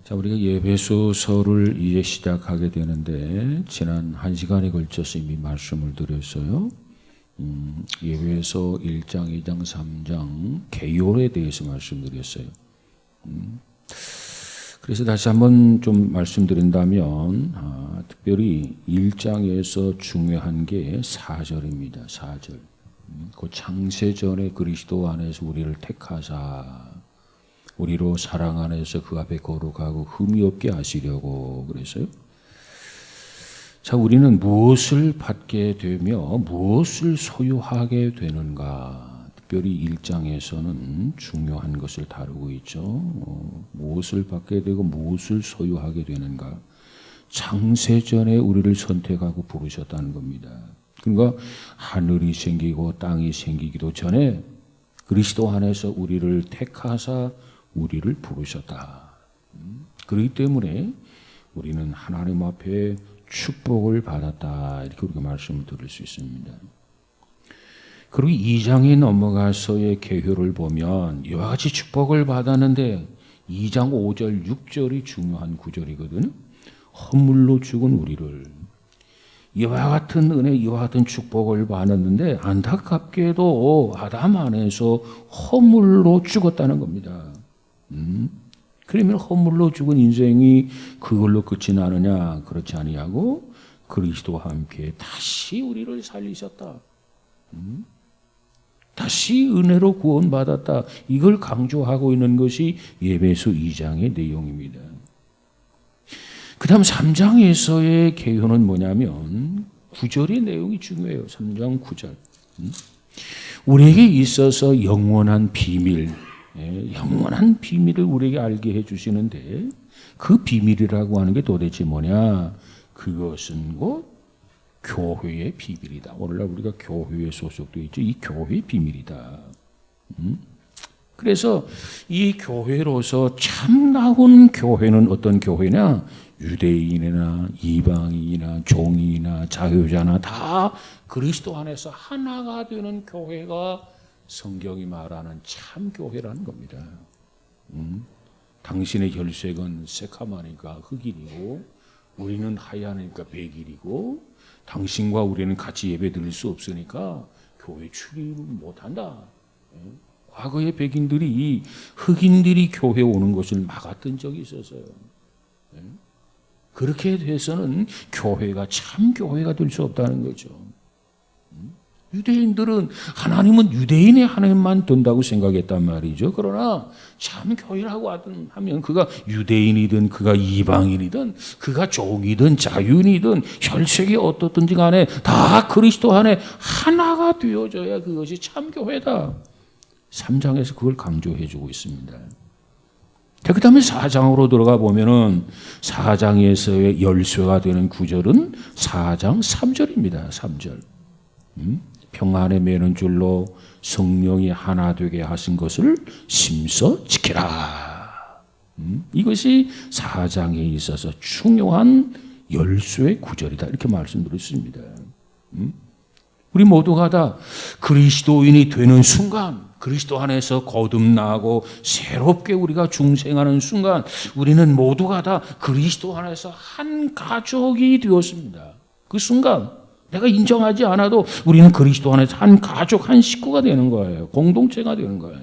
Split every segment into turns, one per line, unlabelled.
자, 우리가 예배소서를 이제 시작하게 되는데 지난 1시간에 걸쳐서 이미 말씀을 드렸어요. 예배소 1장, 2장, 3장 개요에 대해서 말씀드렸어요. 그래서 다시 한번 좀 말씀드린다면 특별히 1장에서 중요한 게 4절입니다. 4절. 그 창세전에 그리스도 안에서 우리를 택하사 우리로 사랑 안에서 그 앞에 거룩하고 흠이 없게 하시려고 그랬어요. 자, 우리는 무엇을 받게 되며 무엇을 소유하게 되는가? 특별히 1장에서는 중요한 것을 다루고 있죠. 무엇을 받게 되고 무엇을 소유하게 되는가? 창세전에 우리를 선택하고 부르셨다는 겁니다. 그러니까 하늘이 생기고 땅이 생기기도 전에 그리스도 안에서 우리를 택하사 우리를 부르셨다. 그렇기 때문에 우리는 하나님 앞에 축복을 받았다. 이렇게 우리가 말씀을 드릴 수 있습니다. 그리고 2장에 넘어가서의 개요를 보면 이와 같이 축복을 받았는데 2장 5절 6절이 중요한 구절이거든요. 허물로 죽은 우리를 이와 같은 은혜, 이와 같은 축복을 받았는데 안타깝게도 아담 안에서 허물로 죽었다는 겁니다. 그러면 허물로 죽은 인생이 그걸로 끝이 나느냐? 그렇지 아니하고 그리스도와 함께 다시 우리를 살리셨다. 다시 은혜로 구원받았다. 이걸 강조하고 있는 것이 예배소 2장의 내용입니다. 그 다음 3장에서의 개요는 뭐냐면 9절의 내용이 중요해요. 3장 9절. 우리에게 있어서 영원한 비밀, 영원한 비밀을 우리에게 알게 해주시는데 그 비밀이라고 하는 게 도대체 뭐냐? 그것은 곧 교회의 비밀이다. 오늘날 우리가 교회에 소속되어 있죠. 이 교회의 비밀이다. 그래서 이 교회로서 참나온 교회는 어떤 교회냐? 유대인이나 이방인이나 종이나 자유자나 다 그리스도 안에서 하나가 되는 교회가 성경이 말하는 참 교회라는 겁니다. 당신의 혈색은 새카마니까 흑인이고 우리는 하얘니까 백인이고 당신과 우리는 같이 예배 드릴 수 없으니까 교회 출입을 못한다. 과거에 백인들이 흑인들이 교회에 오는 것을 막았던 적이 있었어요. 그렇게 돼서는 교회가 참 교회가 될 수 없다는 거죠. 유대인들은 하나님은 유대인의 하나님만 된다고 생각했단 말이죠. 그러나 참 교회라고 하면 그가 유대인이든 그가 이방인이든 그가 종이든 자유인이든 혈색이 어떻든지 간에 다 그리스도 안에 하나가 되어져야 그것이 참 교회다. 3장에서 그걸 강조해 주고 있습니다. 그 다음에 4장으로 들어가 보면은 4장에서의 열쇠가 되는 구절은 4장 3절입니다. 3절. 평안에 매는 줄로 성령이 하나 되게 하신 것을 심서 지키라. 이것이 4장에 있어서 중요한 열쇠의 구절이다. 이렇게 말씀드렸습니다. 우리 모두가 다 그리스도인이 되는 순간, 그리스도 안에서 거듭나고 새롭게 우리가 중생하는 순간 우리는 모두가 다 그리스도 안에서 한 가족이 되었습니다. 그 순간 내가 인정하지 않아도 우리는 그리스도 안에서 한 가족, 한 식구가 되는 거예요. 공동체가 되는 거예요.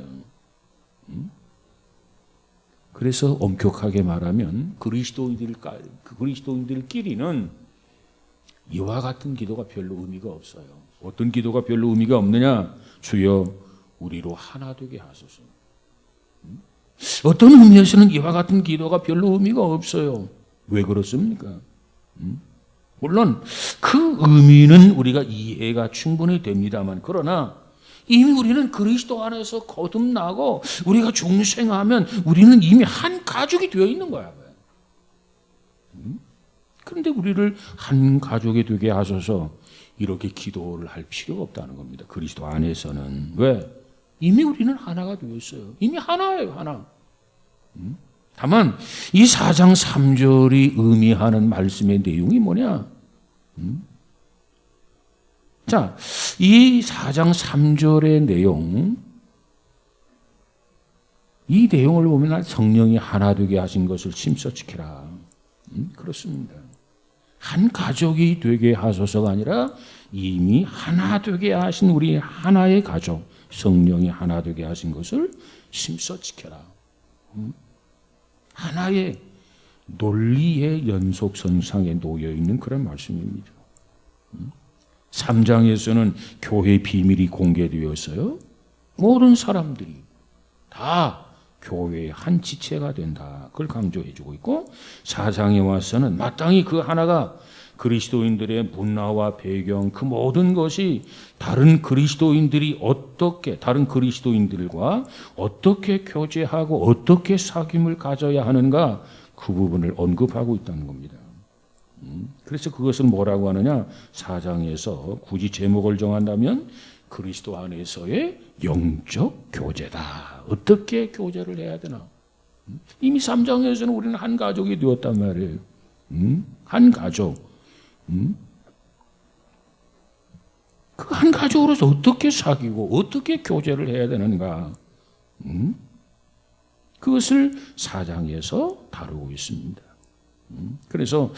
그래서 엄격하게 말하면 그리스도인들끼리는 이와 같은 기도가 별로 의미가 없어요. 어떤 기도가 별로 의미가 없느냐? 주여 우리로 하나 되게 하소서. 어떤 의미에서는 이와 같은 기도가 별로 의미가 없어요. 왜 그렇습니까? 물론 그 의미는 우리가 이해가 충분히 됩니다만 그러나 이미 우리는 그리스도 안에서 거듭나고 우리가 중생하면 우리는 이미 한 가족이 되어 있는 거야. 그런데 우리를 한 가족이 되게 하소서 이렇게 기도를 할 필요가 없다는 겁니다. 그리스도 안에서는. 왜? 이미 우리는 하나가 되어 있어요. 이미 하나예요. 하나. 다만 이 4장 3절이 의미하는 말씀의 내용이 뭐냐? 자, 이 4장 3절의 내용 이 내용을 보면 성령이 하나 되게 하신 것을 심써 지키라. 그렇습니다. 한 가족이 되게 하소서가 아니라 이미 하나 되게 하신 우리 하나의 가족, 성령이 하나 되게 하신 것을 심써 지켜라. 하나의 논리의 연속선상에 놓여 있는 그런 말씀입니다. 3장에서는 교회의 비밀이 공개되었어요. 모든 사람들이 다 교회의 한 지체가 된다. 그걸 강조해 주고 있고 4장에 와서는 마땅히 그 하나가 그리스도인들의 문화와 배경 그 모든 것이 다른 그리스도인들과 어떻게 교제하고 어떻게 사귐을 가져야 하는가 그 부분을 언급하고 있다는 겁니다. 그래서 그것을 뭐라고 하느냐 4장에서 굳이 제목을 정한다면 그리스도 안에서의 영적 교제다. 어떻게 교제를 해야 되나? 이미 3장에서는 우리는 한 가족이 되었단 말이에요. 한 가족. 그 한 가족으로서 어떻게 사귀고 어떻게 교제를 해야 되는가? 그것을 4장에서 다루고 있습니다. 그래서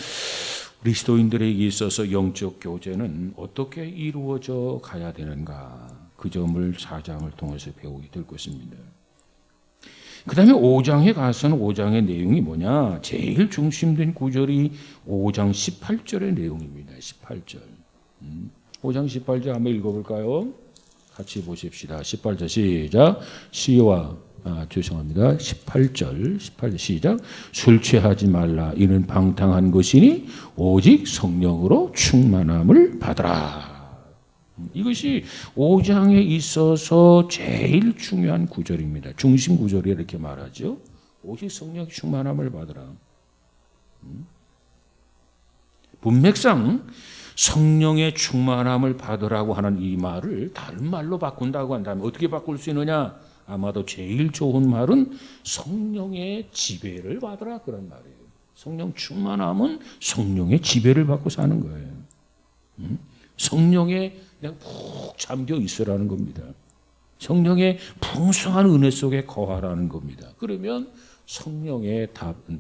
그리스도인들에게 있어서 영적 교제는 어떻게 이루어져 가야 되는가? 그 점을 4장을 통해서 배우게 될 것입니다. 그 다음에 5장에 가서는 5장의 내용이 뭐냐? 제일 중심된 구절이 5장 18절의 내용입니다. 18절. 5장 18절 한번 읽어볼까요? 같이 보십시다. 18절 시작. 죄송합니다. 18절 시작. 술 취하지 말라. 이는 방탕한 것이니 오직 성령으로 충만함을 받으라. 이것이 5장에 있어서 제일 중요한 구절입니다. 중심 구절이 이렇게 말하죠. 오직 성령 충만함을 받으라. 문맥상 성령의 충만함을 받으라고 하는 이 말을 다른 말로 바꾼다고 한다면 어떻게 바꿀 수 있느냐? 아마도 제일 좋은 말은 성령의 지배를 받으라 그런 말이에요. 성령 충만함은 성령의 지배를 받고 사는 거예요. 성령에 그냥 푹 잠겨 있으라는 겁니다. 성령의 풍성한 은혜 속에 거하라는 겁니다. 그러면 성령의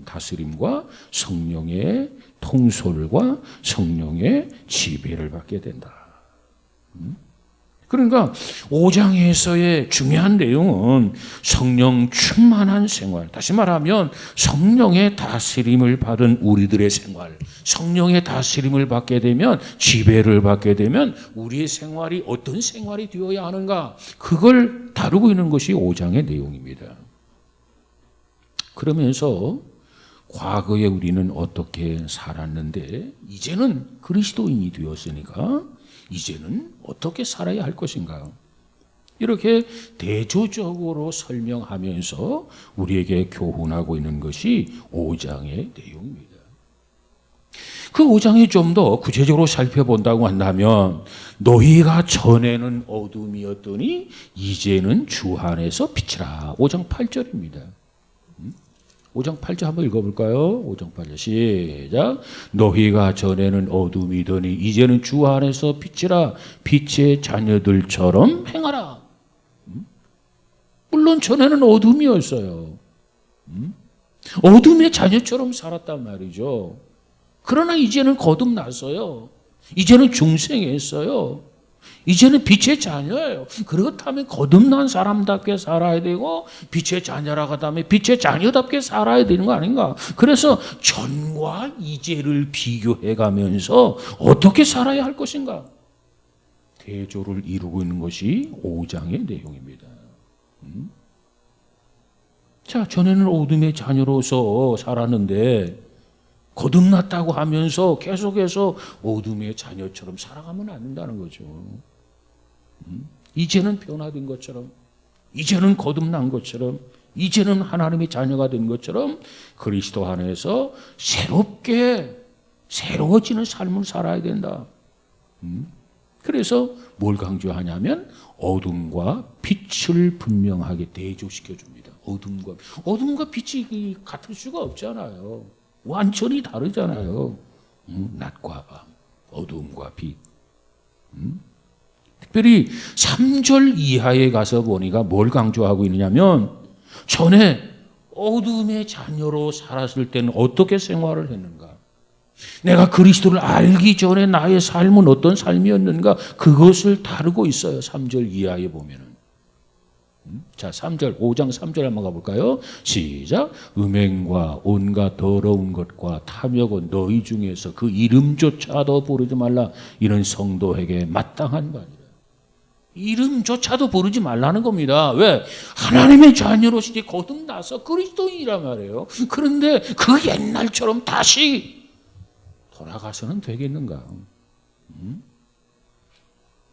다스림과 성령의 통솔과 성령의 지배를 받게 된다. 그러니까 5장에서의 중요한 내용은 성령 충만한 생활, 다시 말하면 성령의 다스림을 받은 우리들의 생활, 성령의 다스림을 받게 되면 지배를 받게 되면 우리의 생활이 어떤 생활이 되어야 하는가, 그걸 다루고 있는 것이 5장의 내용입니다. 그러면서 과거에 우리는 어떻게 살았는데 이제는 그리스도인이 되었으니까 이제는 어떻게 살아야 할 것인가? 이렇게 대조적으로 설명하면서 우리에게 교훈하고 있는 것이 5장의 내용입니다. 그 5장이 좀 더 구체적으로 살펴본다고 한다면 너희가 전에는 어둠이었더니 이제는 주 안에서 빛이라. 5장 8절입니다. 5장 8절 한번 읽어볼까요? 5장 8절 시작. 너희가 전에는 어둠이더니 이제는 주 안에서 빛이라. 빛의 자녀들처럼 행하라. 물론 전에는 어둠이었어요. 어둠의 자녀처럼 살았단 말이죠. 그러나 이제는 거듭났어요. 이제는 중생했어요. 이제는 빛의 자녀예요. 그렇다면 거듭난 사람답게 살아야 되고 빛의 자녀라고 하다면 빛의 자녀답게 살아야 되는 거 아닌가? 그래서 전과 이제를 비교해 가면서 어떻게 살아야 할 것인가? 대조를 이루고 있는 것이 5장의 내용입니다. 자, 전에는 어둠의 자녀로서 살았는데 거듭났다고 하면서 계속해서 어둠의 자녀처럼 살아가면 안 된다는 거죠. 이제는 변화된 것처럼, 이제는 거듭난 것처럼, 이제는 하나님의 자녀가 된 것처럼 그리스도 안에서 새로워지는 삶을 살아야 된다. 그래서 뭘 강조하냐면 어둠과 빛을 분명하게 대조시켜 줍니다. 어둠과 빛이 같을 수가 없잖아요. 완전히 다르잖아요. 낮과 밤, 어둠과 빛. 특별히 3절 이하에 가서 보니까 뭘 강조하고 있느냐면 전에 어둠의 자녀로 살았을 때는 어떻게 생활을 했는가? 내가 그리스도를 알기 전에 나의 삶은 어떤 삶이었는가? 그것을 다루고 있어요. 3절 이하에 보면은. 자, 3절, 5장 3절 한번 가볼까요? 시작. 음행과 온갖 더러운 것과 탐욕은 너희 중에서 그 이름조차도 부르지 말라. 이런 성도에게 마땅한 거 아니라. 이름조차도 부르지 말라는 겁니다. 왜? 하나님의 자녀로서 거듭나서 그리스도인이란 말이에요. 그런데 그 옛날처럼 다시 돌아가서는 되겠는가?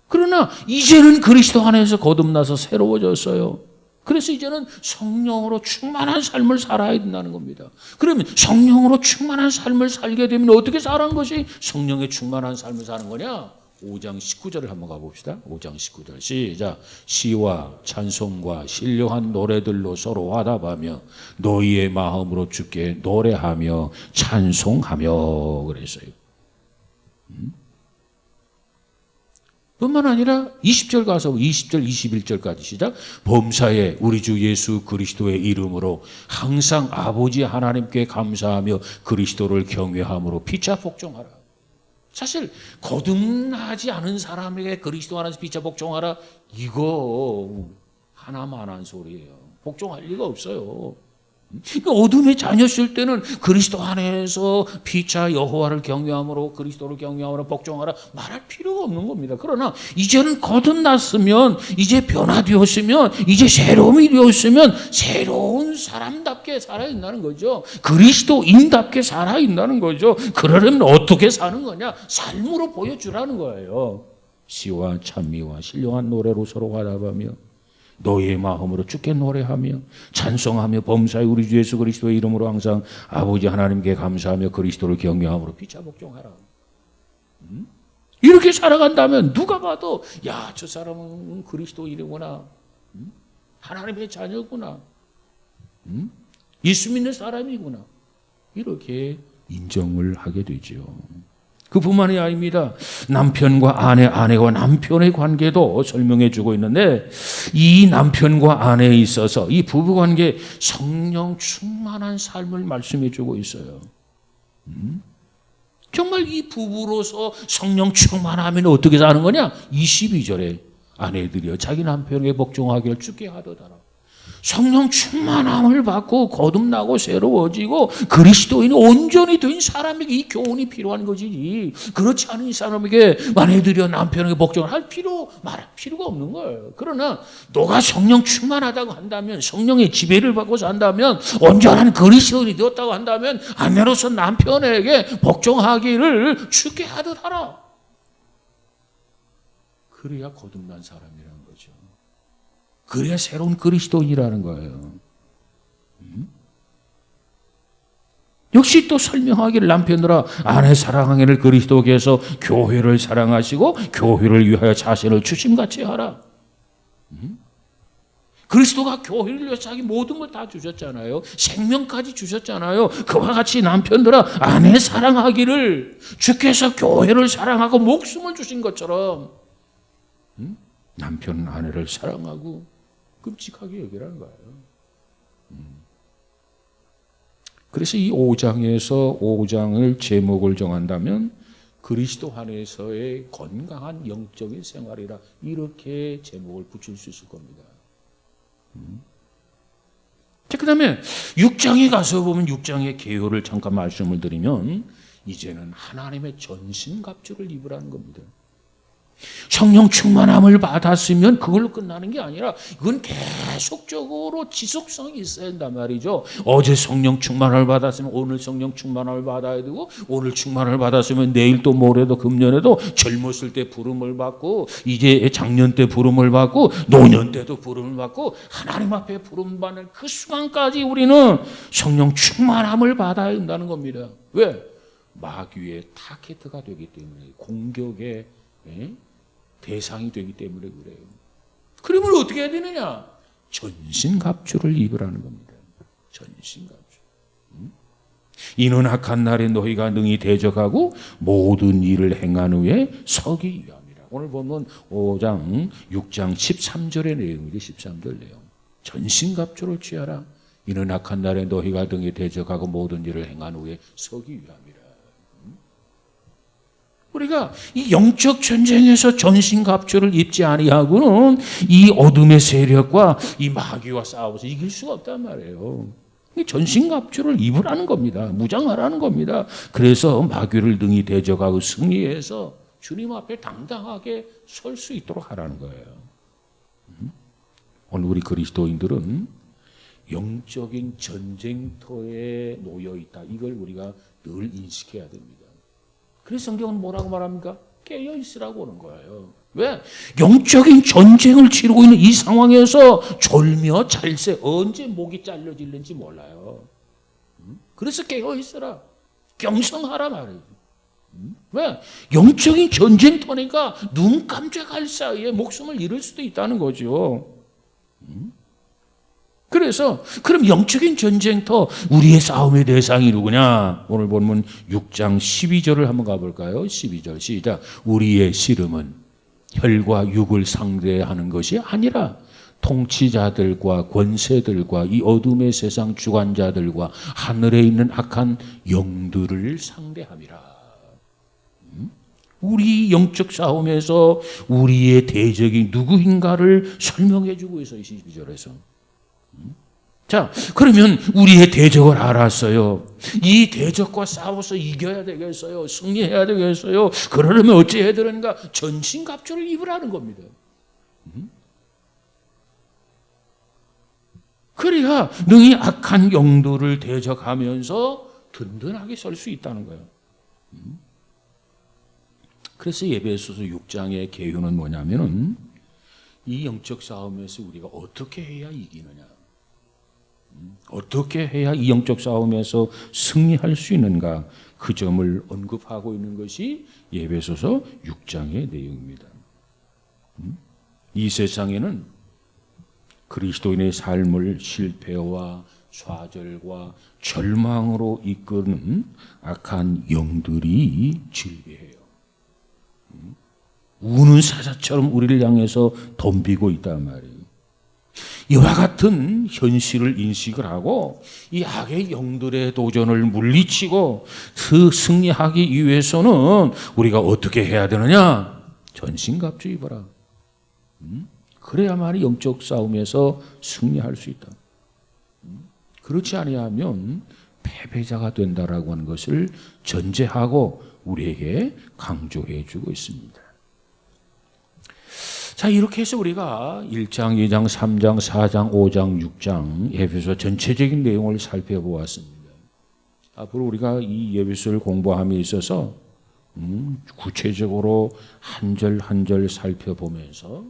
그러나 이제는 그리스도 안에서 거듭나서 새로워졌어요. 그래서 이제는 성령으로 충만한 삶을 살아야 된다는 겁니다. 그러면 성령으로 충만한 삶을 살게 되면 어떻게 사는 것이 성령의 충만한 삶을 사는 거냐? 5장 19절을 한번 가봅시다. 5장 19절 시작. 시와 찬송과 신령한 노래들로 서로 화답하며 너희의 마음으로 주께 노래하며 찬송하며 그랬어요. 뿐만 아니라 20절 가서 20절 21절까지 시작. 범사에 우리 주 예수 그리스도의 이름으로 항상 아버지 하나님께 감사하며 그리스도를 경외함으로 피차 복종하라. 사실 거듭나지 않은 사람에게 그리스도 안에서 피차 복종하라, 이거 하나만한 소리예요. 복종할 리가 없어요. 그러니까 어둠의 자녀실 때는 그리스도 안에서 피차 여호와를 경외함으로 그리스도를 경외함으로 복종하라 말할 필요가 없는 겁니다. 그러나 이제는 거듭났으면, 이제 변화되었으면, 이제 새로움이 되었으면 새로운 사람답게 살아있다는 거죠. 그리스도인답게 살아있다는 거죠. 그러려면 어떻게 사는 거냐? 삶으로 보여주라는 거예요. 시와 찬미와 신령한 노래로 서로 화답하며 너희의 마음으로 주께 노래하며 찬송하며 범사에 우리 주 예수 그리스도의 이름으로 항상 아버지 하나님께 감사하며 그리스도를 경외함으로 피차 복종하라. 이렇게 살아간다면 누가 봐도 야, 저 사람은 그리스도인이구나, 하나님의 자녀구나, 예수 믿는 사람이구나, 이렇게 인정을 하게 되죠. 그뿐만이 아닙니다. 남편과 아내, 아내와 남편의 관계도 설명해 주고 있는데, 이 남편과 아내에 있어서 이 부부관계 성령 충만한 삶을 말씀해 주고 있어요. 정말 이 부부로서 성령 충만하면 어떻게 사는 거냐? 22절에 아내들이여 자기 남편에게 복종하기를 주께 하도다라. 성령 충만함을 받고 거듭나고 새로워지고 그리스도인이 온전히 된 사람에게 이 교훈이 필요한 것이지, 그렇지 않은 이 사람에게 아내들이여 남편에게 복종을 말할 필요가 없는 거예요. 그러나 너가 성령 충만하다고 한다면, 성령의 지배를 받고 산다면, 온전한 그리스도인이 되었다고 한다면 아내로서 남편에게 복종하기를 주께 하듯 하라. 그래야 거듭난 사람이라는 거죠. 그래야 새로운 그리스도인이라는 거예요. 역시 또 설명하기를 남편들아 아내 사랑하기를 그리스도께서 교회를 사랑하시고 교회를 위하여 자신을 주심같이 하라. 그리스도가 교회를 위해서 자기 모든 걸 다 주셨잖아요. 생명까지 주셨잖아요. 그와 같이 남편들아 아내 사랑하기를 주께서 교회를 사랑하고 목숨을 주신 것처럼 남편은 아내를 사랑하고 끔찍하게 여기라는 거예요. 그래서 이 5장에서 5장을 제목을 정한다면 그리스도 안에서의 건강한 영적인 생활이라, 이렇게 제목을 붙일 수 있을 겁니다. 자, 그 다음에 6장에 가서 보면 6장의 개요를 잠깐 말씀을 드리면, 이제는 하나님의 전신갑주를 입으라는 겁니다. 성령 충만함을 받았으면 그걸로 끝나는 게 아니라 이건 계속적으로 지속성이 있어야 된단 말이죠. 어제 성령 충만함을 받았으면 오늘 성령 충만함을 받아야 되고, 오늘 충만함을 받았으면 내일 또 모레도 금년에도 젊었을 때 부름을 받고, 이제 작년 때 부름을 받고, 노년 때도 부름을 받고, 하나님 앞에 부름 받는 그 순간까지 우리는 성령 충만함을 받아야 된다는 겁니다. 왜? 마귀의 타겟가 되기 때문에, 공격의 대상이 되기 때문에 그래요. 그러면 어떻게 해야 되느냐? 전신갑주를 입으라는 겁니다. 전신갑주. 이는 악한 날에 너희가 능히 대적하고 모든 일을 행한 후에 서기 위함이라. 오늘 보면 5장, 6장 13절의 내용이죠. 13절 내용. 전신갑주를 취하라. 이는 악한 날에 너희가 등에 대적하고 모든 일을 행한 후에 서기 위함이라. 우리가 이 영적 전쟁에서 전신갑주를 입지 아니하고는 이 어둠의 세력과 이 마귀와 싸워서 이길 수가 없단 말이에요. 이 전신갑주를 입으라는 겁니다. 무장하라는 겁니다. 그래서 마귀를 등이 대적하고 승리해서 주님 앞에 당당하게 설 수 있도록 하라는 거예요. 오늘 우리 그리스도인들은 영적인 전쟁터에 놓여 있다. 이걸 우리가 늘 인식해야 됩니다. 그래서 성경은 뭐라고 말합니까? 깨어 있으라고 하는 거예요. 왜? 영적인 전쟁을 치르고 있는 이 상황에서 졸며 잘새 언제 목이 잘려질는지 몰라요. 그래서 깨어 있으라. 경성하라 말이에요. 왜? 영적인 전쟁터니까 눈 깜짝할 사이에 목숨을 잃을 수도 있다는 거죠. 그래서 그럼 영적인 전쟁터 우리의 싸움의 대상이 누구냐? 오늘 본문 6장 12절을 한번 가볼까요? 12절 시작. 우리의 씨름은 혈과 육을 상대하는 것이 아니라 통치자들과 권세들과 이 어둠의 세상 주관자들과 하늘에 있는 악한 영들을 상대함이라. 우리 영적 싸움에서 우리의 대적이 누구인가를 설명해 주고 있어요. 12절에서. 자, 그러면 우리의 대적을 알았어요. 이 대적과 싸워서 이겨야 되겠어요. 승리해야 되겠어요. 그러려면 어찌해야 되는가? 전신갑주를 입으라는 겁니다. 그래야 능히 악한 영들을 대적하면서 든든하게 설 수 있다는 거예요. 그래서 에베소서 6장의 계유는 뭐냐면은 이 영적 싸움에서 우리가 어떻게 해야 이기느냐, 어떻게 해야 이 영적 싸움에서 승리할 수 있는가, 그 점을 언급하고 있는 것이 에베소서 6장의 내용입니다. 이 세상에는 그리스도인의 삶을 실패와 좌절과 절망으로 이끄는 악한 영들이 질비해요. 우는 사자처럼 우리를 향해서 덤비고 있단 말이에요. 이와 같은 현실을 인식을 하고 이 악의 영들의 도전을 물리치고 그 승리하기 위해서는 우리가 어떻게 해야 되느냐? 전신갑주 입어라. 그래야만 영적 싸움에서 승리할 수 있다. 그렇지 아니하면 패배자가 된다라고 하는 것을 전제하고 우리에게 강조해 주고 있습니다. 자, 이렇게 해서 우리가 1장, 2장, 3장, 4장, 5장, 6장 에베소 전체적인 내용을 살펴보았습니다. 앞으로 우리가 이 에베소를 공부함에 있어서 구체적으로 한 절 한 절 살펴보면서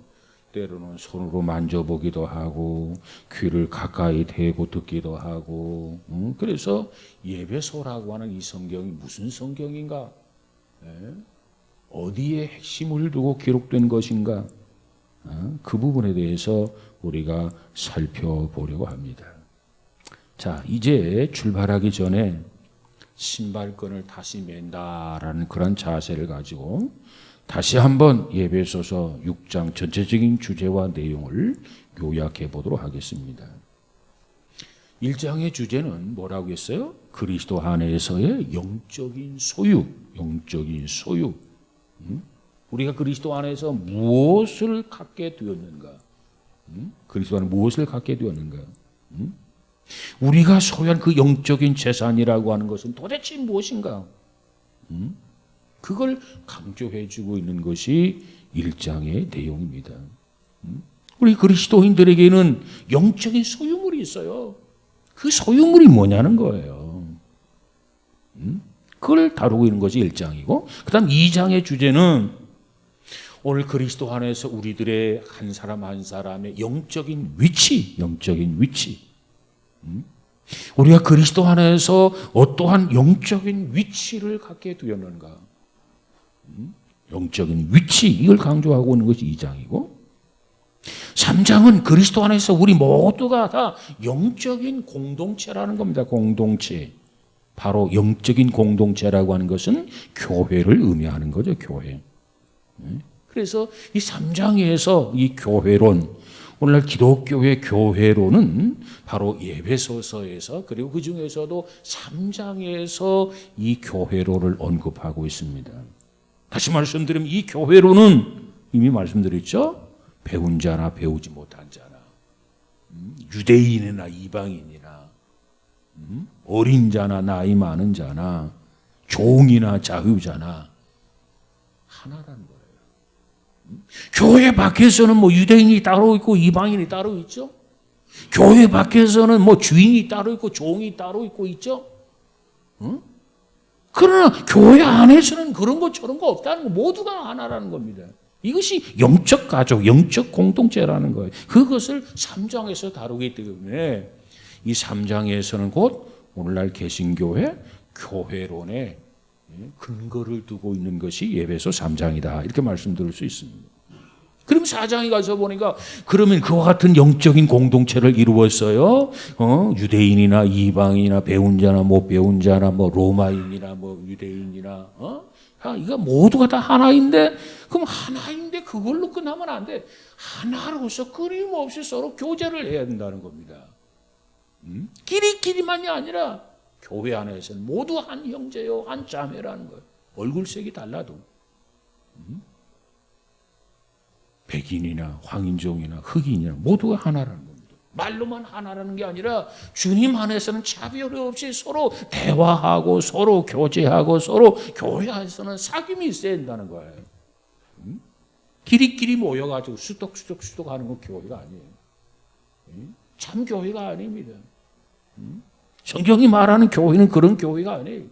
때로는 손으로 만져보기도 하고 귀를 가까이 대고 듣기도 하고 그래서 에베소라고 하는 이 성경이 무슨 성경인가? 어디에 핵심을 두고 기록된 것인가? 그 부분에 대해서 우리가 살펴보려고 합니다. 자, 이제 출발하기 전에 신발끈을 다시 맨다라는 그런 자세를 가지고 다시 한번 에베소서 6장 전체적인 주제와 내용을 요약해 보도록 하겠습니다. 1장의 주제는 뭐라고 했어요? 그리스도 안에서의 영적인 소유, 영적인 소유. 우리가 그리스도 안에서 무엇을 갖게 되었는가? 그리스도 안에 무엇을 갖게 되었는가? 우리가 소유한 그 영적인 재산이라고 하는 것은 도대체 무엇인가? 그걸 강조해 주고 있는 것이 1장의 내용입니다. 우리 그리스도인들에게는 영적인 소유물이 있어요. 그 소유물이 뭐냐는 거예요. 그걸 다루고 있는 것이 1장이고, 그 다음 2장의 주제는 오늘 그리스도 안에서 우리들의 한 사람 한 사람의 영적인 위치, 영적인 위치. 우리가 그리스도 안에서 어떠한 영적인 위치를 갖게 되었는가? 영적인 위치, 이걸 강조하고 있는 것이 2장이고, 3장은 그리스도 안에서 우리 모두가 다 영적인 공동체라는 겁니다. 공동체. 바로 영적인 공동체라고 하는 것은 교회를 의미하는 거죠. 교회. 그래서 이 3장에서 이 교회론, 오늘날 기독교의 교회로는 바로 에베소서에서 그리고 그 중에서도 3장에서 이 교회로를 언급하고 있습니다. 다시 말씀드리면 이 교회로는 이미 말씀드렸죠. 배운 자나 배우지 못한 자나, 유대인이나 이방인이나, 어린 자나 나이 많은 자나, 종이나 자유자나 하나라는 거예요. 교회 밖에서는 뭐 유대인이 따로 있고 이방인이 따로 있죠. 교회 밖에서는 뭐 주인이 따로 있고 종이 따로 있고 있죠. 그러나 교회 안에서는 그런 거 저런 거 없다는 거, 모두가 하나라는 겁니다. 이것이 영적 가족, 영적 공동체라는 거예요. 그것을 3장에서 다루기 때문에 이 3장에서는 곧 오늘날 개신교회 교회론의 근거를 두고 있는 것이 에베소 3장이다. 이렇게 말씀드릴 수 있습니다. 그럼 4장에 가서 보니까 그러면 그와 같은 영적인 공동체를 이루었어요. 유대인이나 이방인이나 배운 자나 못 배운 자나 뭐 로마인이나 뭐 유대인이나 이거 모두가 다 하나인데, 그럼 하나인데 그걸로 끝나면 안 돼. 하나로서 끊임없이 서로 교제를 해야 된다는 겁니다. 끼리끼리만이 아니라 교회 안에서는 모두 한 형제요, 한 자매라는 거예요. 얼굴색이 달라도. 백인이나 황인종이나 흑인이나 모두가 하나라는 겁니다. 말로만 하나라는 게 아니라 주님 안에서는 차별 없이 서로 대화하고 서로 교제하고 서로 교회 안에서는 사귐이 있어야 된다는 거예요. 끼리끼리 모여가지고 수덕수덕 하는 건 교회가 아니에요. 참 교회가 아닙니다. 성경이 말하는 교회는 그런 교회가 아니에요.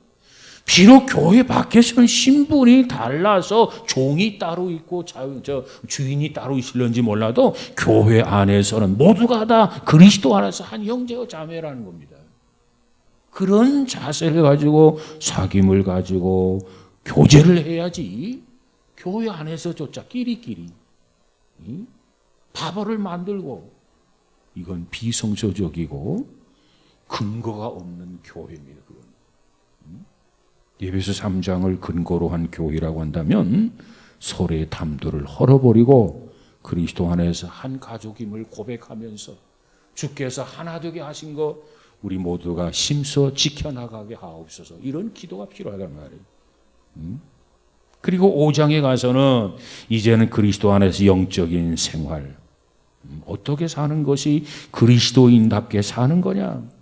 비록 교회 밖에서는 신분이 달라서 종이 따로 있고 주인이 따로 있을런지 몰라도 교회 안에서는 모두가 다 그리스도 안에서 한 형제와 자매라는 겁니다. 그런 자세를 가지고 사귐을 가지고 교제를 해야지 교회 안에서조차 끼리끼리 바벌을 만들고, 이건 비성서적이고 근거가 없는 교회입니다. 에베소 3장을 근거로 한 교회라고 한다면 서로의 담도를 헐어버리고 그리스도 안에서 한 가족임을 고백하면서 주께서 하나 되게 하신 것 우리 모두가 심써 지켜나가게 하옵소서, 이런 기도가 필요하단 말이에요. 그리고 5장에 가서는 이제는 그리스도 안에서 영적인 생활, 어떻게 사는 것이 그리스도인답게 사는 거냐,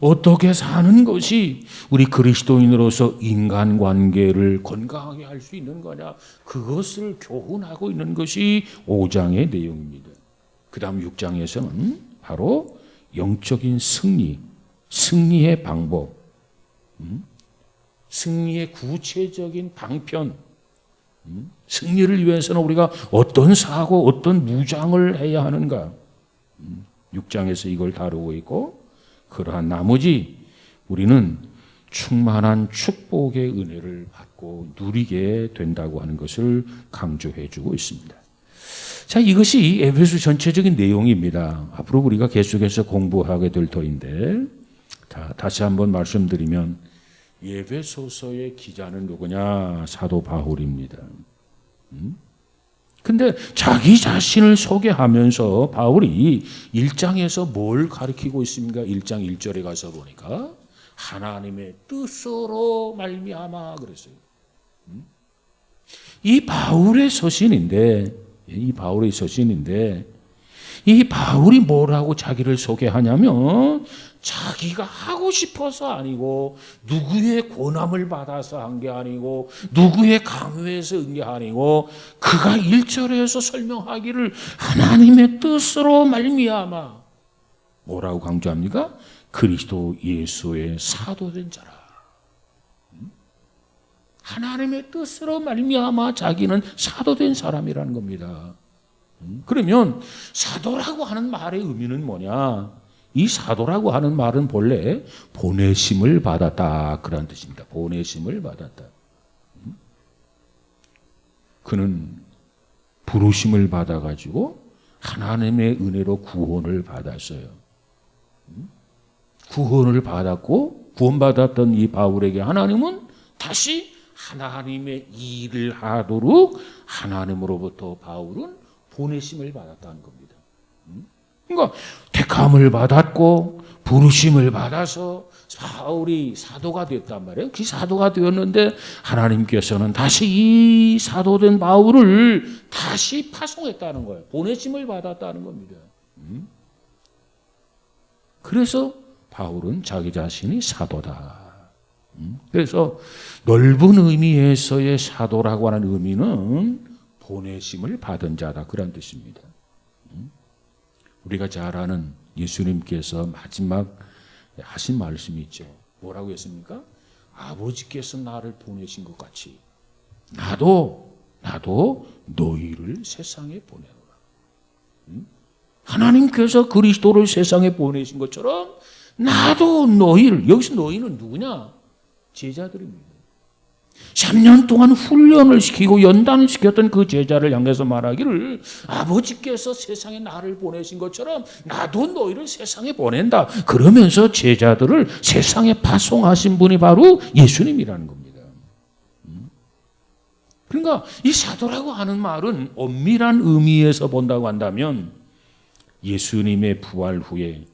어떻게 사는 것이 우리 그리스도인으로서 인간관계를 건강하게 할 수 있는 거냐, 그것을 교훈하고 있는 것이 5장의 내용입니다. 그 다음 6장에서는 바로 영적인 승리, 승리의 방법, 승리의 구체적인 방편, 승리를 위해서는 우리가 어떤 사고, 어떤 무장을 해야 하는가, 6장에서 이걸 다루고 있고, 그러한 나머지 우리는 충만한 축복의 은혜를 받고 누리게 된다고 하는 것을 강조해 주고 있습니다. 자, 이것이 에베소 전체적인 내용입니다. 앞으로 우리가 계속해서 공부하게 될 터인데, 자, 다시 한번 말씀드리면 에베소서의 기자는 누구냐? 사도 바울입니다. 근데 자기 자신을 소개하면서 바울이 1장에서 뭘 가르치고 있습니까? 1장 1절에 가서 보니까 하나님의 뜻으로 말미암아 그랬어요. 이 바울의 서신인데 이 바울이 뭐라고 자기를 소개하냐면 자기가 하고 싶어서 아니고, 누구의 권함을 받아서 한 게 아니고, 누구의 강요에서 한 게 아니고, 그가 1절에서 설명하기를 하나님의 뜻으로 말미암아 뭐라고 강조합니까? 그리스도 예수의 사도된 자라. 하나님의 뜻으로 말미암아 자기는 사도된 사람이라는 겁니다. 그러면 사도라고 하는 말의 의미는 뭐냐? 이 사도라고 하는 말은 본래 보내심을 받았다, 그런 뜻입니다. 보내심을 받았다. 그는 부르심을 받아가지고 하나님의 은혜로 구원을 받았어요. 구원을 받았고, 구원받았던 이 바울에게 하나님은 다시 하나님의 일을 하도록 하나님으로부터 바울은 보내심을 받았다는 겁니다. 그러니까 택함을 받았고 부르심을 받아서 바울이 사도가 됐단 말이에요. 그 사도가 되었는데 하나님께서는 다시 이 사도된 바울을 다시 파송했다는 거예요. 보내심을 받았다는 겁니다. 그래서 바울은 자기 자신이 사도다. 그래서 넓은 의미에서의 사도라고 하는 의미는 보내심을 받은 자다, 그런 뜻입니다. 우리가 잘 아는 예수님께서 마지막 하신 말씀이 있죠. 뭐라고 했습니까? 아버지께서 나를 보내신 것 같이 나도 너희를 세상에 보내노라. 하나님께서 그리스도를 세상에 보내신 것처럼 나도 너희를, 여기서 너희는 누구냐? 제자들입니다. 3년 동안 훈련을 시키고 연단을 시켰던 그 제자를 향해서 말하기를 아버지께서 세상에 나를 보내신 것처럼 나도 너희를 세상에 보낸다. 그러면서 제자들을 세상에 파송하신 분이 바로 예수님이라는 겁니다. 그러니까 이 사도라고 하는 말은 엄밀한 의미에서 본다고 한다면 예수님의 부활 후에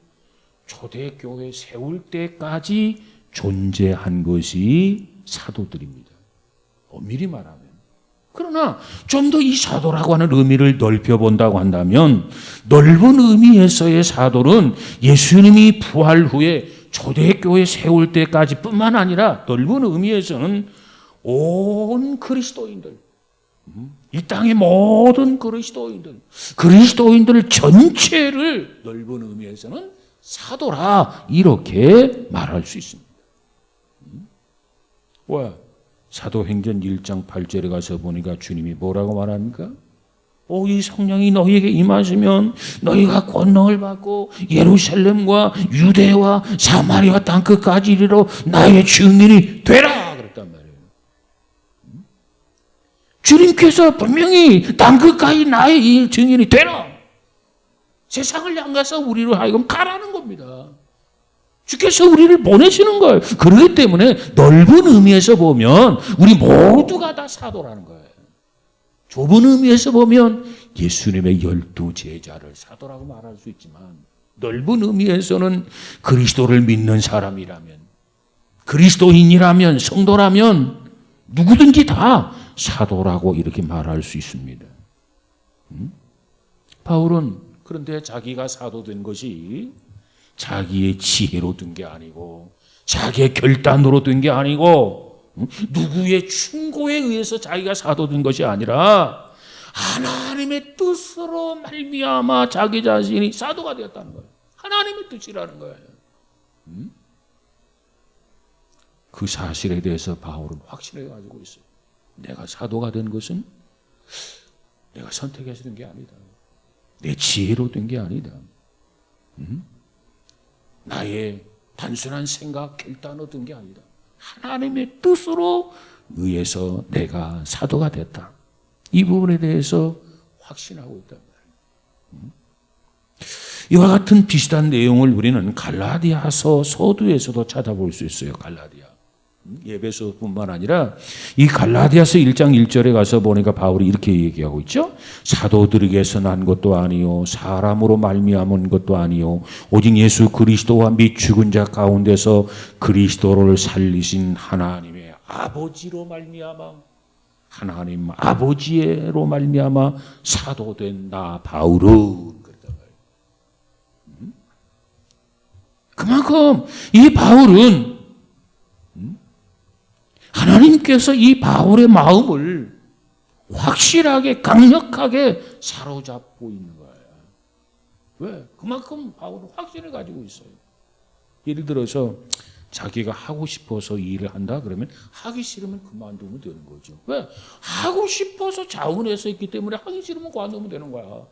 초대교회 세울 때까지 존재한 것이 사도들입니다. 엄밀히 말하면. 그러나 좀 더 이 사도라고 하는 의미를 넓혀본다고 한다면 넓은 의미에서의 사도는 예수님이 부활 후에 초대교회 세울 때까지 뿐만 아니라 넓은 의미에서는 온 그리스도인들, 이 땅의 모든 그리스도인들 전체를 넓은 의미에서는 사도라, 이렇게 말할 수 있습니다. 왜? 사도행전 1장 8절에 가서 보니까 주님이 뭐라고 말합니까? 이 성령이 너희에게 임하시면 너희가 권능을 받고 예루살렘과 유대와 사마리아 땅끝까지 이르러 나의 증인이 되라, 그랬단 말이에요. 주님께서 분명히 땅끝까지 나의 증인이 되라, 세상을 향해서 우리로 하여금 가라는 겁니다. 주께서 우리를 보내시는 거예요. 그렇기 때문에 넓은 의미에서 보면 우리 모두가 다 사도라는 거예요. 좁은 의미에서 보면 예수님의 12 제자를 사도라고 말할 수 있지만 넓은 의미에서는 그리스도를 믿는 사람이라면, 그리스도인이라면, 성도라면 누구든지 다 사도라고 이렇게 말할 수 있습니다. 바울은 그런데 자기가 사도된 것이 자기의 지혜로 된 게 아니고 자기의 결단으로 된 게 아니고 누구의 충고에 의해서 자기가 사도된 것이 아니라 하나님의 뜻으로 말미암아 자기 자신이 사도가 되었다는 거예요. 하나님의 뜻이라는 거예요. 그 사실에 대해서 바울은 확신해 가지고 있어요. 내가 사도가 된 것은 내가 선택해서 된 게 아니다. 내 지혜로 된 게 아니다. 나의 단순한 생각, 결단으로 된 게 아니다. 하나님의 뜻으로 의해서 내가 사도가 됐다. 이 부분에 대해서 확신하고 있단 말이에요. 이와 같은 비슷한 내용을 우리는 갈라디아서 서두에서도 찾아볼 수 있어요. 갈라디아. 예배소뿐만 아니라 이 갈라디아서 1장 1절에 가서 보니까 바울이 이렇게 얘기하고 있죠. 사도들에게서 난 것도 아니요 사람으로 말미암은 것도 아니요 오직 예수 그리스도와 및 죽은 자 가운데서 그리스도를 살리신 하나님의 아버지로 말미암아, 하나님 아버지로 말미암아 사도된 나 바울은, 그만큼 이 바울은 하나님께서 이 바울의 마음을 확실하게 강력하게 사로잡고 있는 거예요. 왜? 그만큼 바울은 확신을 가지고 있어요. 예를 들어서 자기가 하고 싶어서 일을 한다 그러면 하기 싫으면 그만두면 되는 거죠. 왜? 하고 싶어서 자원해서 있기 때문에 하기 싫으면 그만두면 되는 거야.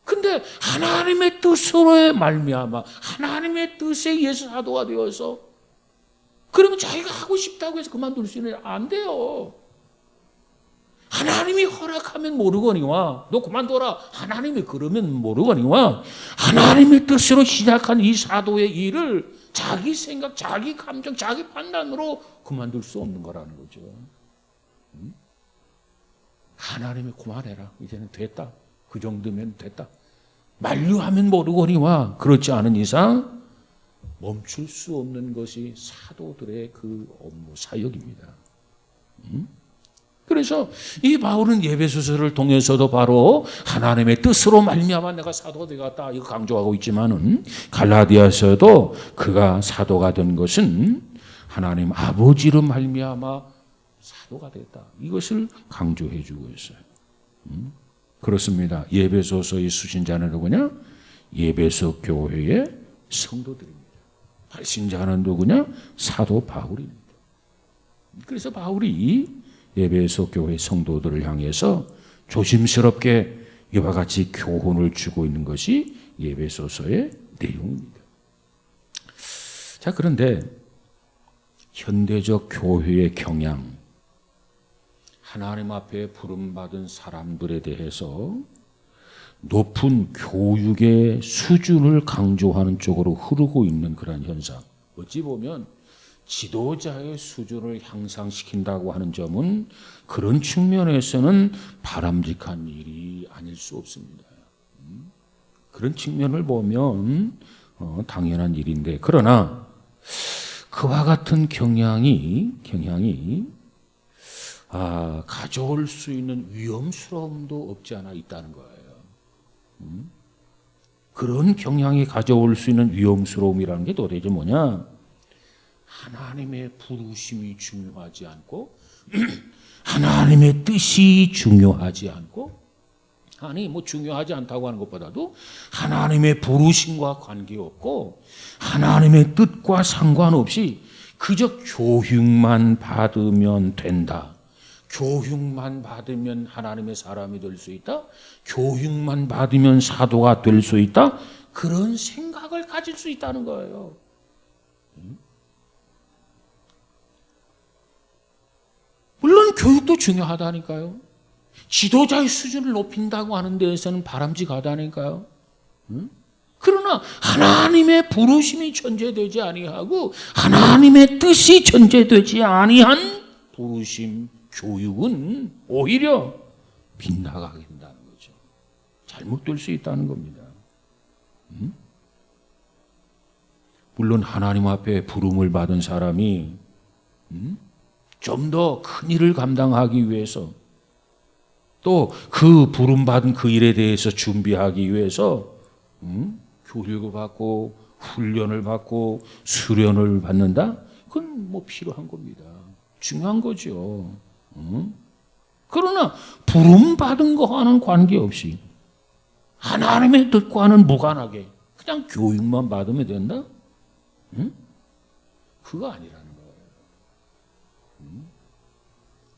근데 하나님의 뜻으로의 말미암아 하나님의 뜻에 의해서 사도가 되어서, 그러면 자기가 하고 싶다고 해서 그만둘 수 있는, 안 돼요. 하나님이 허락하면 모르거니와 너 그만둬라, 하나님이 그러면 모르거니와 하나님의 뜻으로 시작한 이 사도의 일을 자기 생각, 자기 감정, 자기 판단으로 그만둘 수 없는 거라는 거죠. 하나님이 그만해라, 이제는 됐다, 그 정도면 됐다. 만류하면 모르거니와 그렇지 않은 이상 멈출 수 없는 것이 사도들의 그 업무 사역입니다. 그래서 이 바울은 에베소서를 통해서도 바로 하나님의 뜻으로 말미암아 내가 사도가 되었다 이거 강조하고 있지만은 갈라디아서도 그가 사도가 된 것은 하나님 아버지로 말미암아 사도가 됐다 이것을 강조해 주고 있어요. 그렇습니다. 에베소서의 수신자는 누구냐? 에베소 교회의 성도들입니다. 발신자는 누구냐? 사도 바울입니다. 그래서 바울이 에베소 교회 성도들을 향해서 조심스럽게 이와 같이 교훈을 주고 있는 것이 에베소서의 내용입니다. 자, 그런데 현대적 교회의 경향, 하나님 앞에 부름받은 사람들에 대해서 높은 교육의 수준을 강조하는 쪽으로 흐르고 있는 그런 현상. 어찌 보면 지도자의 수준을 향상시킨다고 하는 점은 그런 측면에서는 바람직한 일이 아닐 수 없습니다. 그런 측면을 보면 당연한 일인데 그러나 그와 같은 경향이 가져올 수 있는 위험스러움도 없지 않아 있다는 거예요. 그런 경향이 가져올 수 있는 위험스러움이라는 게 도대체 뭐냐? 하나님의 부르심이 중요하지 않고 하나님의 뜻이 중요하지 않고 아니 뭐 중요하지 않다고 하는 것보다도 하나님의 부르심과 관계없고 하나님의 뜻과 상관없이 그저 교육만 받으면 된다. 교육만 받으면 하나님의 사람이 될 수 있다. 교육만 받으면 사도가 될 수 있다. 그런 생각을 가질 수 있다는 거예요. 물론 교육도 중요하다니까요. 지도자의 수준을 높인다고 하는 데에서는 바람직하다니까요. 그러나 하나님의 부르심이 전제되지 아니하고 하나님의 뜻이 전제되지 아니한 부르심, 교육은 오히려 빗나가게 된다는 거죠. 잘못될 수 있다는 겁니다. 물론 하나님 앞에 부름을 받은 사람이 좀 더 큰 일을 감당하기 위해서 또 그 부름받은 그 일에 대해서 준비하기 위해서 교육을 받고 훈련을 받고 수련을 받는다? 그건 뭐 필요한 겁니다. 중요한 거죠. 그러나 부름받은 거와는 관계없이 하나님의 뜻과는 무관하게 그냥 교육만 받으면 된다? 그거 아니라는 거예요.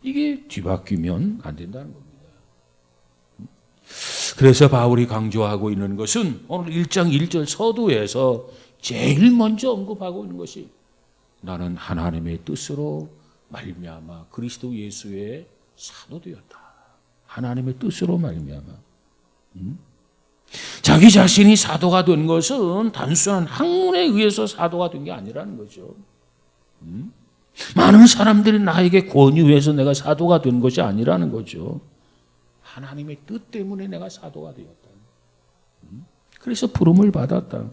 이게 뒤바뀌면 안 된다는 겁니다. 그래서 바울이 강조하고 있는 것은 오늘 1장 1절 서두에서 제일 먼저 언급하고 있는 것이 나는 하나님의 뜻으로 말미암아 그리스도 예수의 사도되었다. 하나님의 뜻으로 말미암아. 자기 자신이 사도가 된 것은 단순한 학문에 의해서 사도가 된 게 아니라는 거죠. 많은 사람들이 나에게 권유해서 내가 사도가 된 것이 아니라는 거죠. 하나님의 뜻 때문에 내가 사도가 되었다. 그래서 부름을 받았다.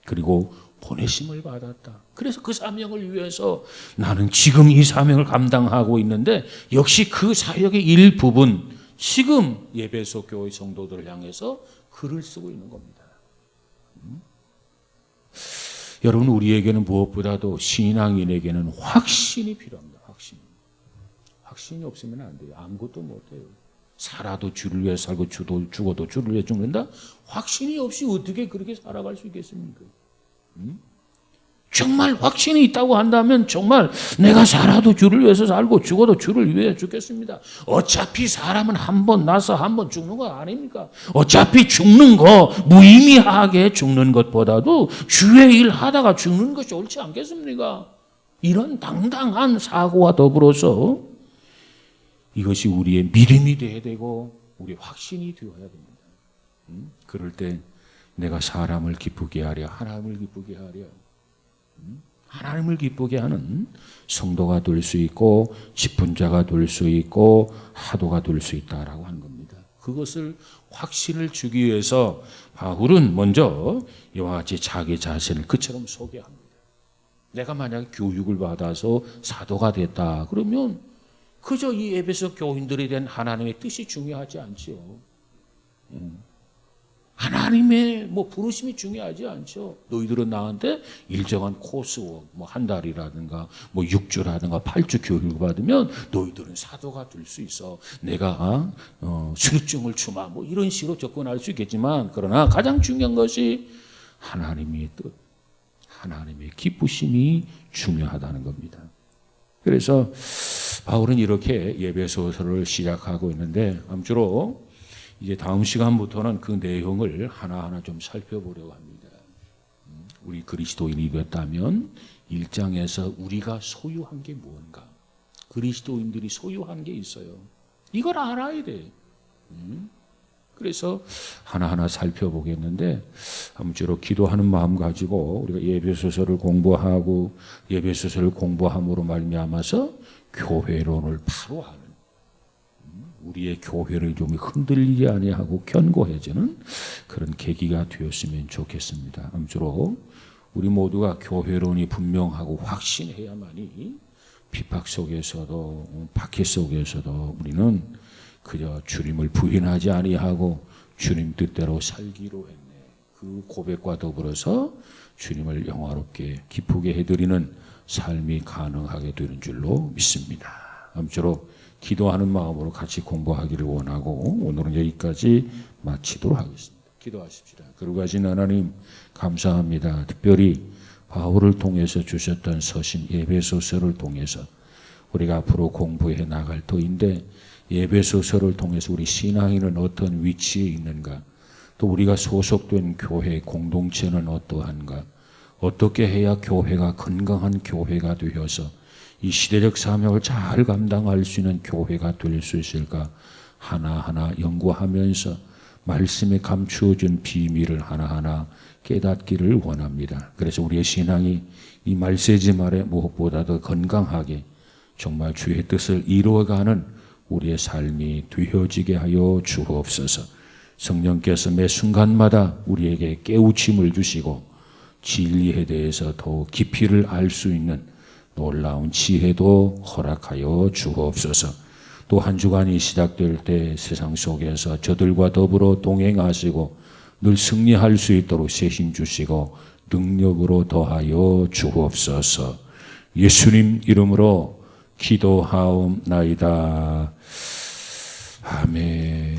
그리고 보내심을 받았다. 그래서 그 사명을 위해서 나는 지금 이 사명을 감당하고 있는데 역시 그 사역의 일부분 지금 에베소 교회 성도들을 향해서 글을 쓰고 있는 겁니다. 여러분 우리에게는 무엇보다도 신앙인에게는 확신이 필요합니다. 확신이 없으면 안 돼요. 아무것도 못해요. 살아도 주를 위해 살고 죽어도 주를 위해 죽는다? 확신이 없이 어떻게 그렇게 살아갈 수 있겠습니까? 정말 확신이 있다고 한다면 정말 내가 살아도 주를 위해서 살고 죽어도 주를 위해 죽겠습니다. 어차피 사람은 한 번 나서 한 번 죽는 거 아닙니까? 어차피 죽는 거 무의미하게 죽는 것보다도 주의 일 하다가 죽는 것이 옳지 않겠습니까? 이런 당당한 사고와 더불어서 이것이 우리의 믿음이 되어야 되고 우리의 확신이 되어야 됩니다. 그럴 때 내가 사람을 기쁘게 하려 하나님을 기쁘게 하려 하나님을 기쁘게 하는 성도가 될 수 있고 직분자가 될 수 있고 하도가 될 수 있다라고 하는 겁니다. 그것을 확신을 주기 위해서 바울은 먼저 이와 같이 자기 자신을 그처럼 소개합니다. 내가 만약 교육을 받아서 사도가 됐다 그러면 그저 이 에베소 교인들에 대한 하나님의 뜻이 중요하지 않지요. 하나님의 부르심이 중요하지 않죠. 너희들은 나한테 일정한 코스워 한 달이라든가 6주라든가 8주 교육을 받으면 너희들은 사도가 될 수 있어. 내가 수료증을 주마 이런 식으로 접근할 수 있겠지만, 그러나 가장 중요한 것이 하나님의 뜻, 하나님의 기쁘심이 중요하다는 겁니다. 그래서 바울은 이렇게 예배소서를 시작하고 있는데, 아무쪼록 이제 다음 시간부터는 그 내용을 하나하나 좀 살펴보려고 합니다. 우리 그리스도인이 됐다면 1장에서 우리가 소유한 게 무언가, 그리스도인들이 소유한 게 있어요. 이걸 알아야 돼. 그래서 하나하나 살펴보겠는데, 아무쪼록 기도하는 마음 가지고 우리가 예배소서를 공부하고 예배소서를 공부함으로 말미암아서 교회론을 바로 하는, 우리의 교회를 좀 흔들리지 아니하고 견고해지는 그런 계기가 되었으면 좋겠습니다. 아무쪼록 우리 모두가 교회론이 분명하고 확신해야만이 핍박 속에서도 박해 속에서도 우리는 그저 주님을 부인하지 아니하고 주님 뜻대로 살기로 했네, 그 고백과 더불어서 주님을 영화롭게 기쁘게 해드리는 삶이 가능하게 되는 줄로 믿습니다. 아무쪼록 기도하는 마음으로 같이 공부하기를 원하고 오늘은 여기까지 마치도록 하겠습니다. 기도하십시다. 거룩하신 하나님, 감사합니다. 특별히 바울을 통해서 주셨던 서신 예배소서를 통해서 우리가 앞으로 공부해 나갈 터인데, 예배소서를 통해서 우리 신앙인은 어떤 위치에 있는가, 또 우리가 소속된 교회 공동체는 어떠한가, 어떻게 해야 교회가 건강한 교회가 되어서 이 시대적 사명을 잘 감당할 수 있는 교회가 될 수 있을까 하나하나 연구하면서 말씀에 감추어진 비밀을 하나하나 깨닫기를 원합니다. 그래서 우리의 신앙이 이 말세지 말에 무엇보다 더 건강하게 정말 주의 뜻을 이루어가는 우리의 삶이 되어지게 하여 주옵소서. 성령께서 매 순간마다 우리에게 깨우침을 주시고 진리에 대해서 더 깊이를 알 수 있는 놀라운 지혜도 허락하여 주옵소서. 또 한 주간이 시작될 때 세상 속에서 저들과 더불어 동행하시고 늘 승리할 수 있도록 세심 주시고 능력으로 더하여 주옵소서. 예수님 이름으로 기도하옵나이다. 아멘.